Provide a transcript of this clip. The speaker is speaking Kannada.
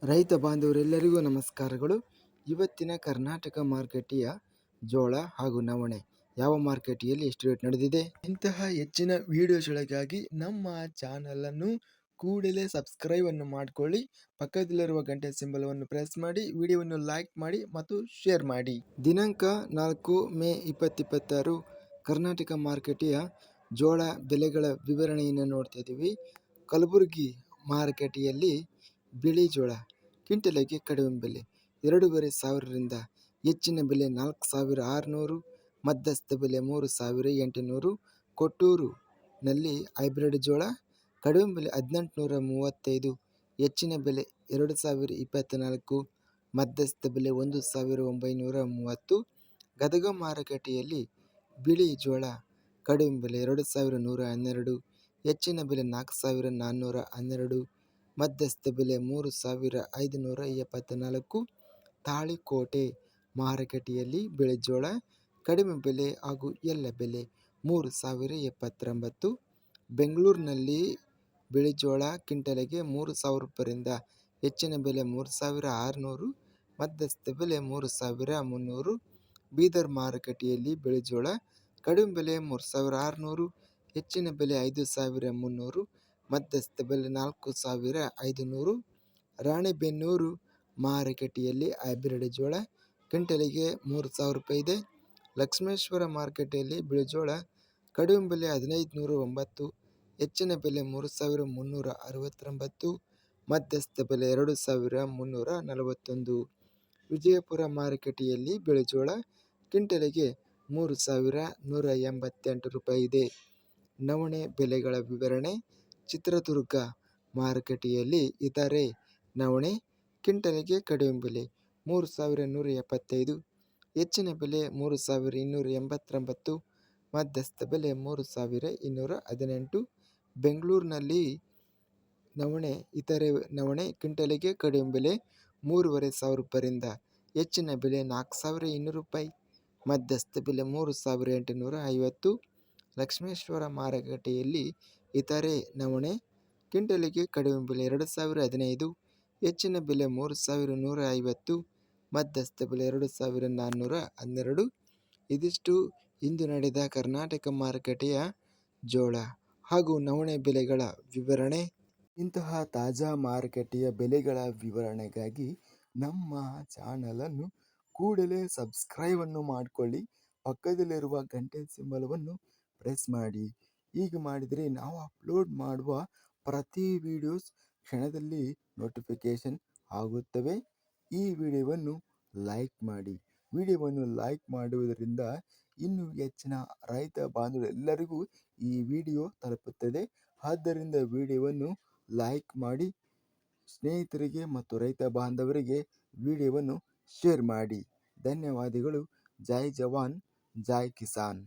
ರೈತ ಬಾಂಧವರೆಲ್ಲರಿಗೂ ನಮಸ್ಕಾರಗಳು. ಇವತ್ತಿನ ಕರ್ನಾಟಕ ಮಾರುಕಟ್ಟೆಯ ಜೋಳ ಹಾಗೂ ನವಣೆ ಯಾವ ಮಾರುಕಟ್ಟೆಯಲ್ಲಿ ಎಷ್ಟು ರೇಟ್ ನಡೆದಿದೆ, ಇಂತಹ ಹೆಚ್ಚಿನ ವಿಡಿಯೋಸ್ಗಳಿಗಾಗಿ ನಮ್ಮ ಚಾನಲನ್ನು ಕೂಡಲೇ ಸಬ್ಸ್ಕ್ರೈಬ್ ಅನ್ನು ಮಾಡಿಕೊಳ್ಳಿ. ಪಕ್ಕದಲ್ಲಿರುವ ಗಂಟೆ ಸಿಂಬಲವನ್ನು ಪ್ರೆಸ್ ಮಾಡಿ, ವಿಡಿಯೋವನ್ನು ಲೈಕ್ ಮಾಡಿ ಮತ್ತು ಶೇರ್ ಮಾಡಿ. ದಿನಾಂಕ 4 ಮೇ 2026 ಕರ್ನಾಟಕ ಮಾರುಕಟ್ಟೆಯ ಜೋಳ ಬೆಲೆಗಳ ವಿವರಣೆಯನ್ನು ನೋಡ್ತಾ ಇದ್ದೀವಿ. ಕಲಬುರಗಿ ಮಾರುಕಟ್ಟೆಯಲ್ಲಿ ಬಿಳಿ ಜೋಳ ಕ್ವಿಂಟಲಿಗೆ ಕಡಿಮೆ ಬೆಲೆ 2,500ರಿಂದ ಹೆಚ್ಚಿನ ಬೆಲೆ 4,600, ಮಧ್ಯಸ್ಥ ಬೆಲೆ 3,800. ಕೊಟ್ಟೂರಿನಲ್ಲಿ ಹೈಬ್ರಿಡ್ ಜೋಳ ಕಡಿಮೆ ಬೆಲೆ 1,835, ಹೆಚ್ಚಿನ ಬೆಲೆ 2,024, ಮಧ್ಯಸ್ಥ ಬೆಲೆ 1,930. ಗದಗ ಮಾರುಕಟ್ಟೆಯಲ್ಲಿ ಬಿಳಿ ಜೋಳ ಕಡಿಮೆ ಬೆಲೆ 2,112, ಹೆಚ್ಚಿನ ಬೆಲೆ 4,412, ಮಧ್ಯಸ್ಥ ಬೆಲೆ 3,574. ತಾಳಿಕೋಟೆ ಮಾರುಕಟ್ಟೆಯಲ್ಲಿ ಬಿಳಿ ಜೋಳ ಕಡಿಮೆ ಬೆಲೆ ಹಾಗೂ ಎಲ್ಲ ಬೆಲೆ 3,079. ಬೆಂಗಳೂರಿನಲ್ಲಿ ಬಿಳಿ ಜೋಳ ಕ್ವಿಂಟಲಿಗೆ 3,000 ರೂಪಾಯಿಯಿಂದ ಹೆಚ್ಚಿನ ಬೆಲೆ 3,600, ಮಧ್ಯಸ್ಥ ಬೆಲೆ 3,300. ಬೀದರ್ ಮಾರುಕಟ್ಟೆಯಲ್ಲಿ ಬಿಳಿ ಜೋಳ ಕಡಿಮೆ ಬೆಲೆ 3,600, ಹೆಚ್ಚಿನ ಬೆಲೆ 5,300, ಮಧ್ಯಸ್ಥ ಬೆಲೆ 4,500. ರಾಣೆಬೆನ್ನೂರು ಮಾರುಕಟ್ಟೆಯಲ್ಲಿ ಹೈಬ್ರಿಡ್ ಜೋಳ ಕ್ವಿಂಟಲಿಗೆ 3,000 ರೂಪಾಯಿ ಇದೆ. ಲಕ್ಷ್ಮೇಶ್ವರ ಮಾರುಕಟ್ಟೆಯಲ್ಲಿ ಬಿಳಿ ಜೋಳ ಕಡಿಮೆ ಬೆಲೆ 1,509, ಹೆಚ್ಚಿನ ಬೆಲೆ 3,369, ಮಧ್ಯಸ್ಥ ಬೆಲೆ 2,341. ವಿಜಯಪುರ ಮಾರುಕಟ್ಟೆಯಲ್ಲಿ ಬಿಳಿ ಜೋಳ ಕ್ವಿಂಟಲಿಗೆ 3,188 ರೂಪಾಯಿ ಇದೆ. ನವಣೆ ಬೆಲೆಗಳ ವಿವರಣೆ. ಚಿತ್ರದುರ್ಗ ಮಾರುಕಟ್ಟೆಯಲ್ಲಿ ಇತರೆ ನವಣೆ ಕ್ವಿಂಟಲಿಗೆ ಕಡಿಮೆ ಬೆಲೆ 3,175, ಹೆಚ್ಚಿನ ಬೆಲೆ 3,289, ಮಧ್ಯಸ್ಥ ಬೆಲೆ 3,218. ಬೆಂಗಳೂರಿನಲ್ಲಿ ಇತರೆ ನವಣೆ ಕ್ವಿಂಟಲಿಗೆ ಕಡಿಮೆ ಬೆಲೆ 3,500 ರೂಪಾಯಿಯಿಂದ ಹೆಚ್ಚಿನ ಬೆಲೆ 4,200 ರೂಪಾಯಿ, ಮಧ್ಯಸ್ಥ ಬೆಲೆ 3,850. ಲಕ್ಷ್ಮೇಶ್ವರ ಮಾರುಕಟ್ಟೆಯಲ್ಲಿ ಇತರೆ ನವಣೆ ಕ್ವಿಂಟಲಿಗೆ ಕಡಿಮೆ ಬೆಲೆ 2,015, ಹೆಚ್ಚಿನ ಬೆಲೆ 3,150, ಮಧ್ಯಸ್ಥ ಬೆಲೆ 2,412. ಇದಿಷ್ಟು ಇಂದು ನಡೆದ ಕರ್ನಾಟಕ ಮಾರುಕಟ್ಟೆಯ ಜೋಳ ಹಾಗೂ ನವಣೆ ಬೆಲೆಗಳ ವಿವರಣೆ. ಇಂತಹ ತಾಜಾ ಮಾರುಕಟ್ಟೆಯ ಬೆಲೆಗಳ ವಿವರಣೆಗಾಗಿ ನಮ್ಮ ಚಾನಲನ್ನು ಕೂಡಲೇ ಸಬ್ಸ್ಕ್ರೈಬ್ ಅನ್ನು ಮಾಡಿಕೊಳ್ಳಿ. ಪಕ್ಕದಲ್ಲಿರುವ ಗಂಟೆ ಸಿಂಬಲವನ್ನು ಪ್ರೆಸ್ ಮಾಡಿ. ಹೀಗೆ ಮಾಡಿದರೆ ನಾವು ಅಪ್ಲೋಡ್ ಮಾಡುವ ಪ್ರತಿ ವಿಡಿಯೋಸ್ ಕ್ಷಣದಲ್ಲಿ ನೋಟಿಫಿಕೇಶನ್ ಆಗುತ್ತವೆ. ಈ ವಿಡಿಯೋವನ್ನು ಲೈಕ್ ಮಾಡಿ. ವಿಡಿಯೋವನ್ನು ಲೈಕ್ ಮಾಡುವುದರಿಂದ ಇನ್ನೂ ಹೆಚ್ಚಿನ ರೈತ ಬಾಂಧವರೆಲ್ಲರಿಗೂ ಈ ವಿಡಿಯೋ ತಲುಪುತ್ತದೆ. ಆದ್ದರಿಂದ ವಿಡಿಯೋವನ್ನು ಲೈಕ್ ಮಾಡಿ, ಸ್ನೇಹಿತರಿಗೆ ಮತ್ತು ರೈತ ಬಾಂಧವರಿಗೆ ವಿಡಿಯೋವನ್ನು ಶೇರ್ ಮಾಡಿ. ಧನ್ಯವಾದಗಳು. ಜೈ ಜವಾನ್, ಜೈ ಕಿಸಾನ್.